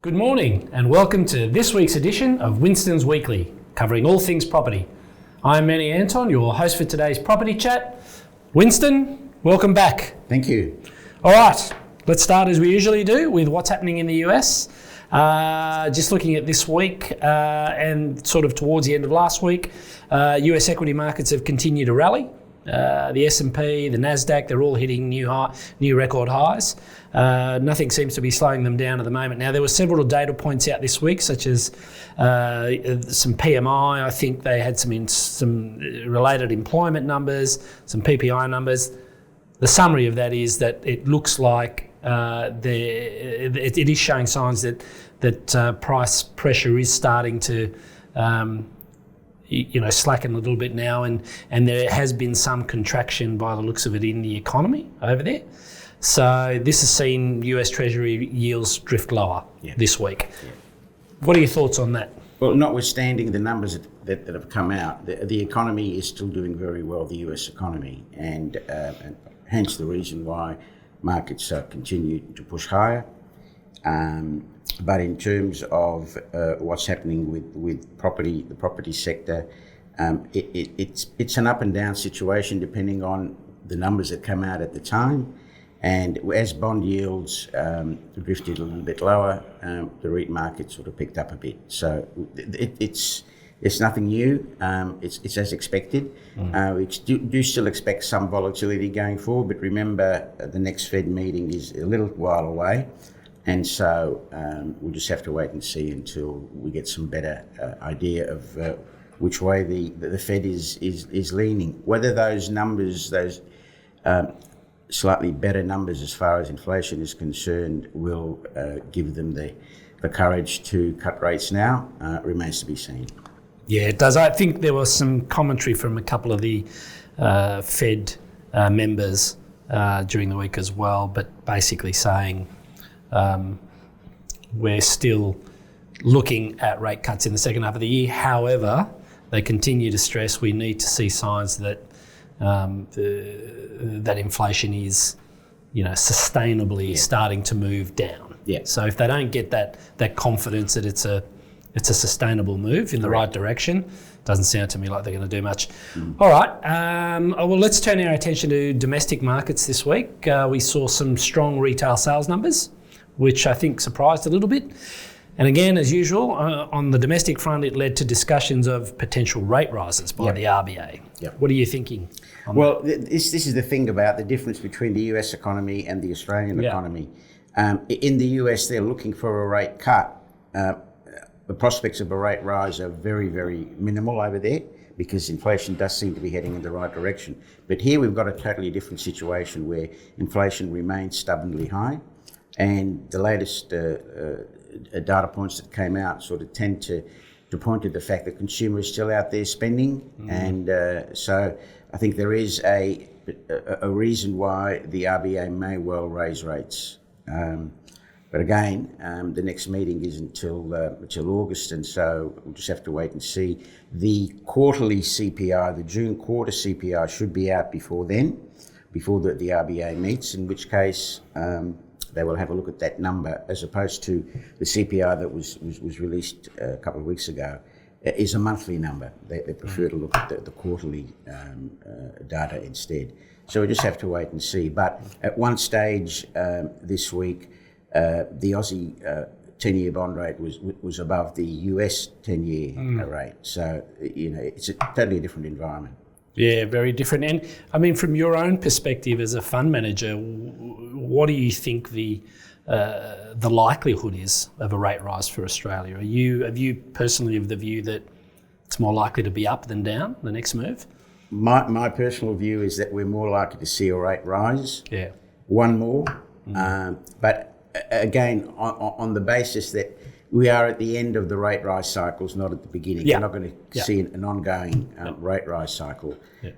Good morning and welcome to this week's edition of Winston's Weekly, covering all things property. I'm Manny Anton, your host for today's property chat. Winston, welcome back. Thank you. All right, let's start as we usually do with what's happening in the US. Just looking at this week and sort of towards the end of last week, US equity markets have continued to rally. The S&P, the Nasdaq, they're all hitting new record highs. Nothing seems to be slowing them down at the moment. Now, there were several data points out this week, such as some PMI. I think they had some related employment numbers, some PPI numbers. The summary of that is that it looks like it is showing signs that price pressure is starting to slacken a little bit now, and there has been some contraction by the looks of it in the economy over there. So this has seen US Treasury yields drift lower this week. Yeah. What are your thoughts on that? Well, notwithstanding the numbers that have come out, the economy is still doing very well, the US economy, and hence the reason why markets continue to push higher. But in terms of what's happening with property, the property sector, it's an up and down situation depending on the numbers that come out at the time. And as bond yields drifted a little bit lower, the REIT market sort of picked up a bit. So it's nothing new. It's as expected. We do still expect some volatility going forward, but remember the next Fed meeting is a little while away. And so we'll just have to wait and see until we get some better idea of which way the Fed is leaning. Whether those numbers, those slightly better numbers as far as inflation is concerned, will give them the courage to cut rates now remains to be seen. Yeah, it does. I think there was some commentary from a couple of the Fed members during the week as well, but basically saying we're still looking at rate cuts in the second half of the year. However, they continue to stress we need to see signs that that inflation is, sustainably starting to move down. Yeah. So if they don't get that confidence that it's a sustainable move in the right direction, doesn't sound to me like they're going to do much. All right. Well, let's turn our attention to domestic markets this week. We saw some strong retail sales numbers, which I think surprised a little bit. And again, as usual, on the domestic front, it led to discussions of potential rate rises by the RBA. Yep. What are you thinking? Well, this is the thing about the difference between the US economy and the Australian economy. In the US, they're looking for a rate cut. The prospects of a rate rise are very, very minimal over there because inflation does seem to be heading in the right direction. But here we've got a totally different situation where inflation remains stubbornly high. And the latest data points that came out sort of tend to point to the fact that consumers are still out there spending. And so I think there is a reason why the RBA may well raise rates. But again, the next meeting is until August, and so we'll just have to wait and see. The quarterly CPI, the June quarter CPI, should be out before then, before the RBA meets, in which case they will have a look at that number, as opposed to the CPI that was released a couple of weeks ago, is a monthly number. They prefer to look at the quarterly data instead. So we just have to wait and see. But at one stage this week, the Aussie 10-year bond rate was above the US 10-year rate. So, it's a totally different environment. Yeah, very different. And I mean, from your own perspective as a fund manager, what do you think the likelihood is of a rate rise for Australia? Have you personally of the view that it's more likely to be up than down, the next move? My personal view is that we're more likely to see a rate rise. Yeah. One more. But again, on the basis that we are at the end of the rate rise cycles, not at the beginning. We're not going to see an ongoing rate rise cycle.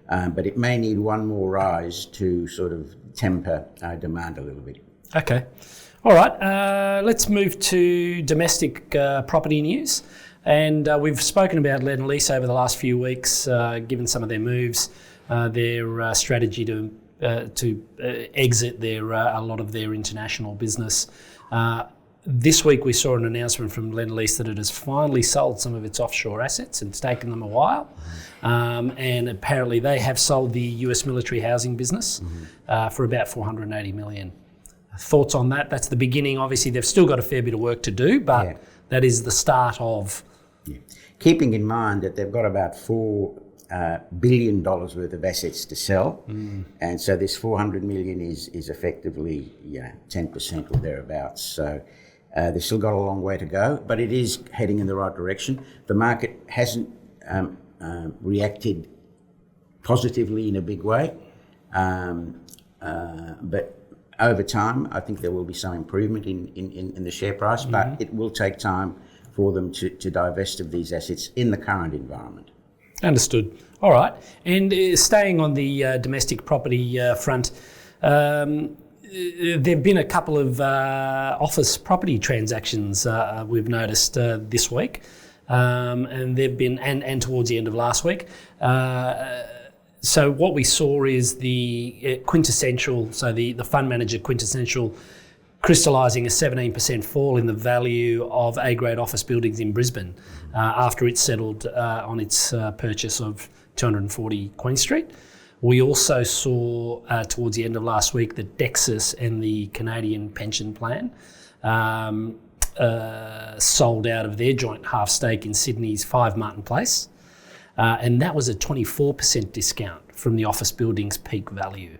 But it may need one more rise to sort of temper demand a little bit. Okay. All right. Let's move to domestic property news. And we've spoken about Lend-Lease over the last few weeks, given some of their moves, their strategy to exit a lot of their international business. This week we saw an announcement from Lendlease that it has finally sold some of its offshore assets, and it's taken them a while. And apparently they have sold the US military housing business for about $480 million. Thoughts on that? That's the beginning. Obviously, they've still got a fair bit of work to do, but that is the start of... Yeah. Keeping in mind that they've got about $4 billion worth of assets to sell. And so this $400 million is effectively 10% or thereabouts. So they've still got a long way to go, but it is heading in the right direction. The market hasn't reacted positively in a big way, but over time, I think there will be some improvement in the share price, but it will take time for them to divest of these assets in the current environment. Understood. All right. And staying on the domestic property front, there have been a couple of office property transactions we've noticed this week, and they've been and towards the end of last week. So what we saw is the Quintessential, so the fund manager Quintessential, crystallising a 17% fall in the value of A-grade office buildings in Brisbane after it settled on its purchase of 240 Queen Street. We also saw towards the end of last week that Dexus and the Canadian Pension Plan sold out of their joint half stake in Sydney's 5 Martin Place. And that was a 24% discount from the office building's peak value.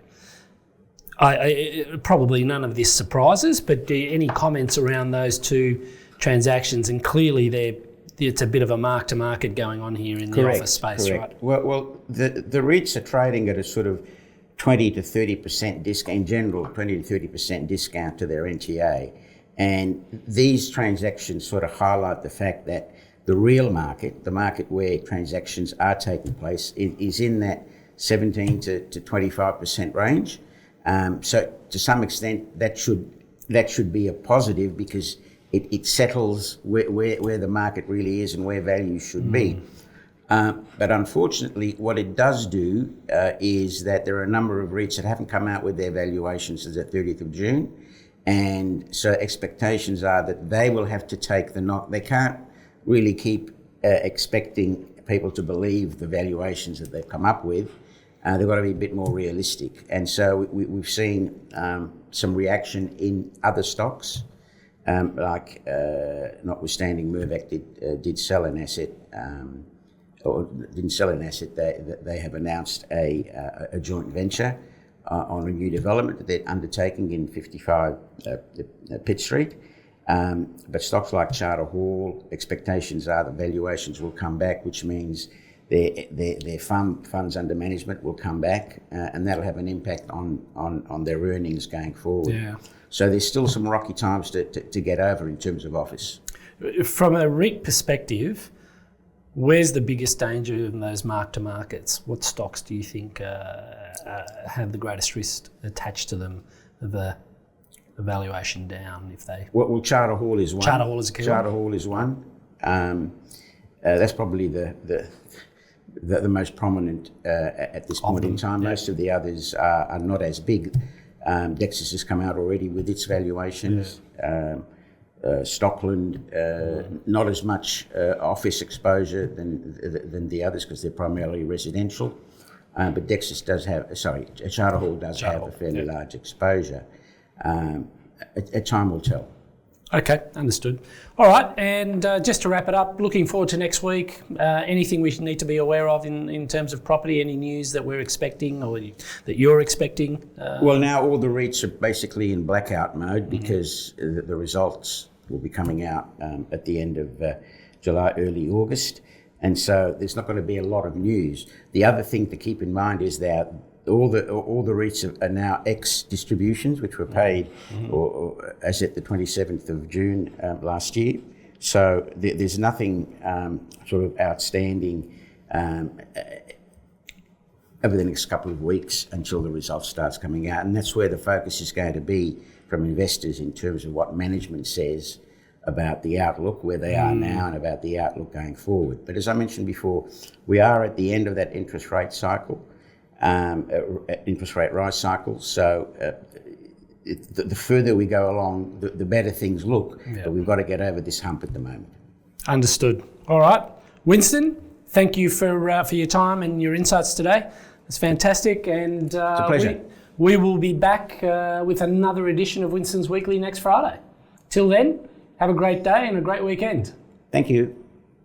Probably none of this surprises, but any comments around those two transactions? And clearly it's a bit of a mark-to-market going on here in the office space, right? Well, the REITs are trading at a sort of 20 to 30% discount, in general, 20 to 30% discount to their NTA. And these transactions sort of highlight the fact that the real market, the market where transactions are taking place, is in that 17 to 25% range. So to some extent, that should be a positive because it settles where the market really is and where value should be. But unfortunately, what it does do is that there are a number of REITs that haven't come out with their valuations as the 30th of June. And so expectations are that they will have to take the knock. They can't really keep expecting people to believe the valuations that they've come up with. They've got to be a bit more realistic. And so we've seen some reaction in other stocks, like notwithstanding Mirvac did sell an asset, or didn't sell an asset, they have announced a joint venture on a new development that they're undertaking in 55 Pitt Street. But stocks like Charter Hall, expectations are that valuations will come back, which means their funds under management will come back, and that'll have an impact on their earnings going forward. Yeah. So there's still some rocky times to get over in terms of office. From a REIT perspective, where's the biggest danger in those mark-to-markets? What stocks do you think have the greatest risk attached to them of a valuation down if they... Well, Charter Hall is one. Charter Hall is a key Charter Hall is one. That's probably the most prominent at this point in time. Most of the others are not as big. Dexus has come out already with its valuations. Stockland, not as much office exposure than the others because they're primarily residential. But Dexus does have, Charter Hall does have a fairly large exposure. A time will tell. Okay, understood. All right, and just to wrap it up, looking forward to next week. Anything we need to be aware of in terms of property? Any news that we're expecting or that you're expecting? Well, now all the REITs are basically in blackout mode because the results will be coming out at the end of July, early August. And so there's not going to be a lot of news. The other thing to keep in mind is that all the REITs are now ex-distributions, which were paid or as at the 27th of June last year. So there's nothing sort of outstanding over the next couple of weeks until the results starts coming out. And that's where the focus is going to be from investors in terms of what management says about the outlook, where they are now, and about the outlook going forward. But as I mentioned before, we are at the end of that interest rate cycle. Interest rate rise cycle. So the further we go along, the better things look. Yeah. But we've got to get over this hump at the moment. Understood. All right. Winston, thank you for your time and your insights today. It's fantastic. And it's a pleasure. We will be back with another edition of Winston's Weekly next Friday. Till then, have a great day and a great weekend. Thank you.